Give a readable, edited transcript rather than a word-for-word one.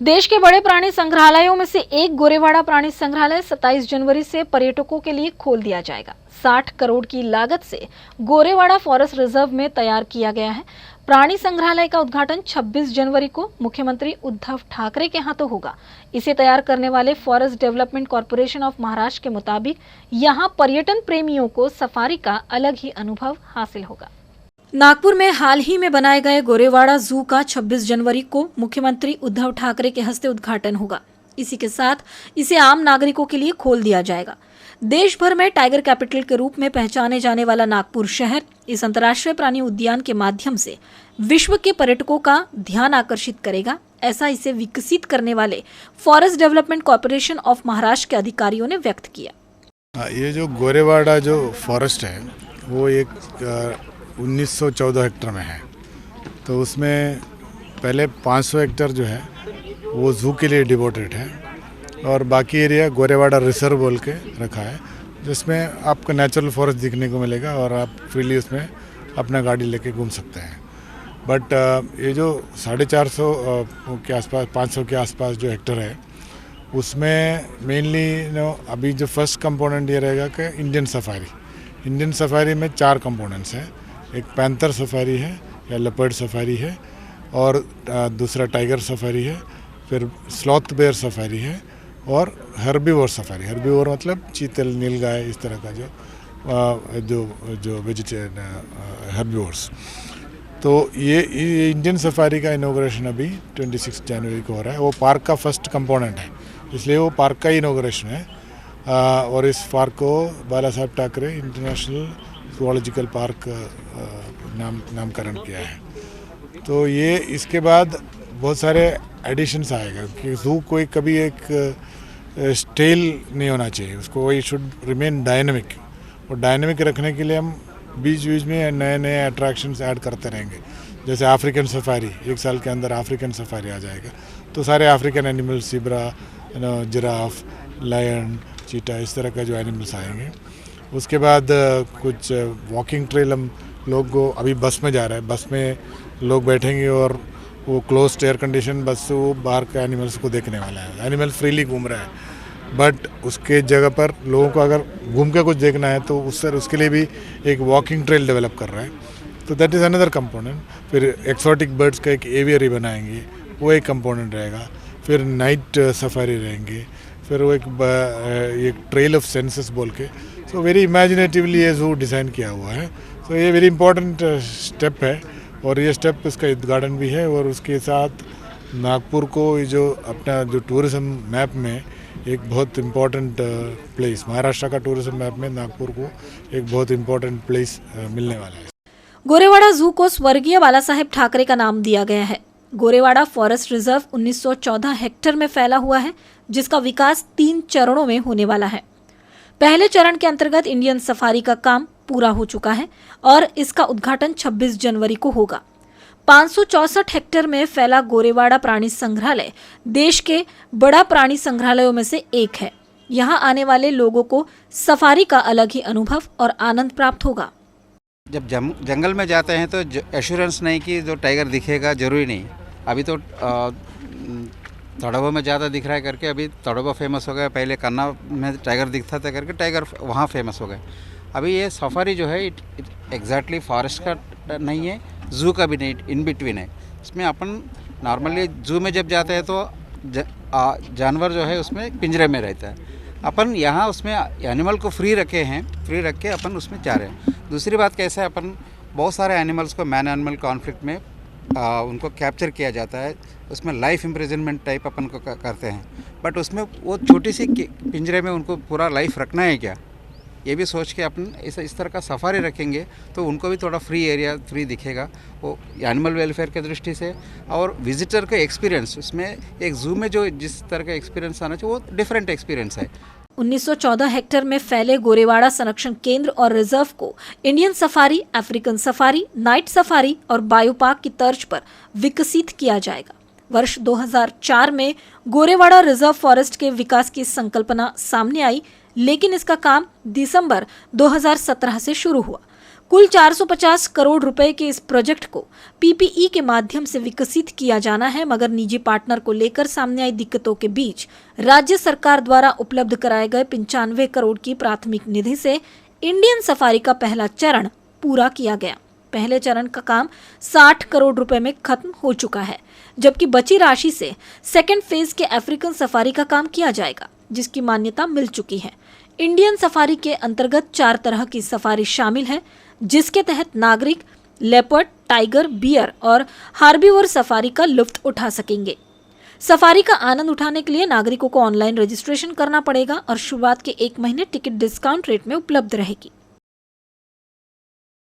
देश के बड़े प्राणी संग्रहालयों में से एक गोरेवाड़ा प्राणी संग्रहालय 27 जनवरी से पर्यटकों के लिए खोल दिया जाएगा। 60 करोड़ की लागत से गोरेवाड़ा फॉरेस्ट रिजर्व में तैयार किया गया है। प्राणी संग्रहालय का उद्घाटन 26 जनवरी को मुख्यमंत्री उद्धव ठाकरे के हाथों होगा। इसे तैयार करने वाले forest development corporation of Maharashtra के मुताबिक यहां पर्यटन प्रेमियों को सफारी का अलग ही अनुभव हासिल होगा। नागपुर में हाल ही में बनाए गए गोरेवाड़ा जू का 26 जनवरी को मुख्यमंत्री उद्धव ठाकरे के हस्ते उद्घाटन होगा। इसी के साथ इसे आम नागरिकों के लिए खोल दिया जाएगा। देश भर में टाइगर कैपिटल के रूप में पहचाने जाने वाला नागपुर शहर इस अंतर्राष्ट्रीय प्राणी उद्यान के माध्यम से विश्व के पर्यटकों का ध्यान आकर्षित करेगा, ऐसा इसे विकसित करने वाले forest development corporation of Maharashtra के अधिकारियों ने व्यक्त किया। ये जो गोरेवाड़ा जो फॉरेस्ट है वो एक 1914 हेक्टर में है, तो उसमें पहले 500 हेक्टर जो है वो जू के लिए डिवोटेड है और बाकी एरिया गोरेवाड़ा रिजर्व बोल के रखा है, जिसमें आपको नेचुरल फॉरेस्ट दिखने को मिलेगा और आप फ्रीली उसमें अपना गाड़ी लेके घूम सकते हैं। बट ये जो 450 के आसपास 500 के आसपास जो हेक्टर है उसमें मेनली अभी जो फर्स्ट कंपोनेंट ये रहेगा कि इंडियन सफारी में 4 कंपोनेंट्स हैं। एक पैंथर सफारी है या लेपर्ड सफारी है और दूसरा टाइगर सफारी है, फिर स्लॉथ बेयर सफारी है और हर्बीवोर सफारी। हर्बीवोर मतलब चीतल, नीलगाय, इस तरह का जो वेजिटेरियन हर्बीवोर्स। तो ये इंडियन सफारी का इनॉग्रेशन अभी 26 जनवरी को हो रहा है। वो पार्क का फर्स्ट कंपोनेंट है, इसलिए वो पार्क का इनॉग्रेशन है। और इस पार्क को बाला साहब ठाकरे इंटरनेशनल जूलॉजिकल पार्क नामकरण किया है। तो ये इसके बाद बहुत सारे एडिशंस आएगा कि जू कोई कभी एक स्टेल नहीं होना चाहिए, उसको वही शुड रिमेन डायनेमिक। और डायनेमिक रखने के लिए हम बीच बीच में नए नए अट्रैक्शंस ऐड करते रहेंगे। जैसे अफ्रीकन सफारी, 1 साल के अंदर अफ्रीकन सफारी आ जाएगा, तो सारे African animals, zebra, giraffe, lion, cheetah, इस तरह का जो एनिमल्स आएंगे। उसके बाद कुछ वॉकिंग ट्रेल हम लोग को अभी बस में जा रहा है, बस में लोग बैठेंगे और वो क्लोज्ड एयर कंडीशन बस से वो बाहर के एनिमल्स को देखने वाला है। एनिमल फ्रीली घूम रहा है, बट उसके जगह पर लोगों को अगर घूम के कुछ देखना है तो उसके लिए भी एक वॉकिंग ट्रेल डेवलप कर रहा है। तो दैट इज़ अनदर कंपोनेंट। फिर एक्सोटिक बर्ड्स का एक एवियरी बनाएंगे, वो एक कंपोनेंट रहेगा। फिर नाइट सफारी रहेंगे, फिर वो एक ट्रेल ऑफ सेंसेस बोल के, सो वेरी इमेजिनेटिवली ये जू डिज़ाइन किया हुआ है। तो ये वेरी इंपॉर्टेंट स्टेप है और ये स्टेप इसका उद्घाटन भी है। और उसके साथ नागपुर को ये जो अपना जो टूरिज्म मैप में एक बहुत इम्पोर्टेंट प्लेस, महाराष्ट्र का टूरिज्म मैप में नागपुर को एक बहुत इम्पोर्टेंट प्लेस मिलने वाला है। गोरेवाड़ा जू को स्वर्गीय बाला साहेब ठाकरे का नाम दिया गया है। गोरेवाड़ा फॉरेस्ट रिजर्व 1914 हेक्टर में फैला हुआ है, जिसका विकास 3 चरणों में होने वाला है। पहले चरण के अंतर्गत इंडियन सफारी का काम पूरा हो चुका है और इसका उद्घाटन 26 जनवरी को होगा। 564 हेक्टर में फैला गोरेवाड़ा प्राणी संग्रहालय देश के बड़ा प्राणी संग्रहालयों में से एक है। यहां आने वाले लोगों को सफारी का अलग ही अनुभव और आनंद प्राप्त होगा। जब जंगल में जाते हैं तो एश्योरेंस नहीं कि जो टाइगर दिखेगा, जरूरी नहीं। अभी तो तड़ोबा में ज़्यादा दिख रहा है करके अभी तड़ोबा फेमस हो गया। पहले कन्ना में टाइगर दिखता था करके टाइगर वहाँ फेमस हो गए। अभी ये सफारी जो है एग्जैक्टली फॉरेस्ट का नहीं है, जू का भी नहीं, इन बिटवीन है। इसमें अपन नॉर्मली जू में जब जाते हैं तो जानवर जो है उसमें पिंजरे में रहता है। अपन यहाँ उसमें एनिमल को फ्री रख के अपन उसमें जा रहे हैं। दूसरी बात कैसे है, अपन बहुत सारे एनिमल्स को मैन एनिमल कॉन्फ्लिक्ट में उनको कैप्चर किया जाता है, उसमें लाइफ इम्प्रिजनमेंट टाइप अपन को करते हैं। बट उसमें वो छोटी सी पिंजरे में उनको पूरा लाइफ रखना है क्या, ये भी सोच के अपन इस तरह का सफारी रखेंगे तो उनको भी थोड़ा फ्री एरिया फ्री दिखेगा, वो एनिमल वेलफेयर के दृष्टि से। और विजिटर का एक्सपीरियंस, उसमें एक जू में जो जिस तरह का एक्सपीरियंस आना चाहिए वो डिफरेंट एक्सपीरियंस है। 1914 हेक्टर में फैले गोरेवाड़ा संरक्षण केंद्र और रिजर्व को Indian safari, African safari, night safari और बायो पार्क की तर्ज पर विकसित किया जाएगा। वर्ष 2004 में गोरेवाड़ा रिजर्व फॉरेस्ट के विकास की संकल्पना सामने आई, लेकिन इसका काम दिसंबर 2017 से शुरू हुआ। कुल 450 करोड़ रुपए के इस प्रोजेक्ट को पीपीई के माध्यम से विकसित किया जाना है, मगर निजी पार्टनर को लेकर सामने आई दिक्कतों के बीच राज्य सरकार द्वारा उपलब्ध कराए गए 95 करोड़ की प्राथमिक निधि से इंडियन सफारी का पहला चरण पूरा किया गया। पहले चरण का काम 60 करोड़ रुपए में खत्म हो चुका है, जबकि बची राशि से सेकेंड फेज के अफ्रीकन सफारी का काम किया जाएगा, जिसकी मान्यता मिल चुकी है। इंडियन सफारी के अंतर्गत 4 तरह की सफारी शामिल है, जिसके तहत नागरिक लेपर्ड, टाइगर, बियर और हार्बीवर सफारी का लुत्फ उठा सकेंगे। सफारी का आनंद उठाने के लिए नागरिकों को ऑनलाइन रजिस्ट्रेशन करना पड़ेगा और शुरुआत के 1 महीने टिकट डिस्काउंट रेट में उपलब्ध रहेगी।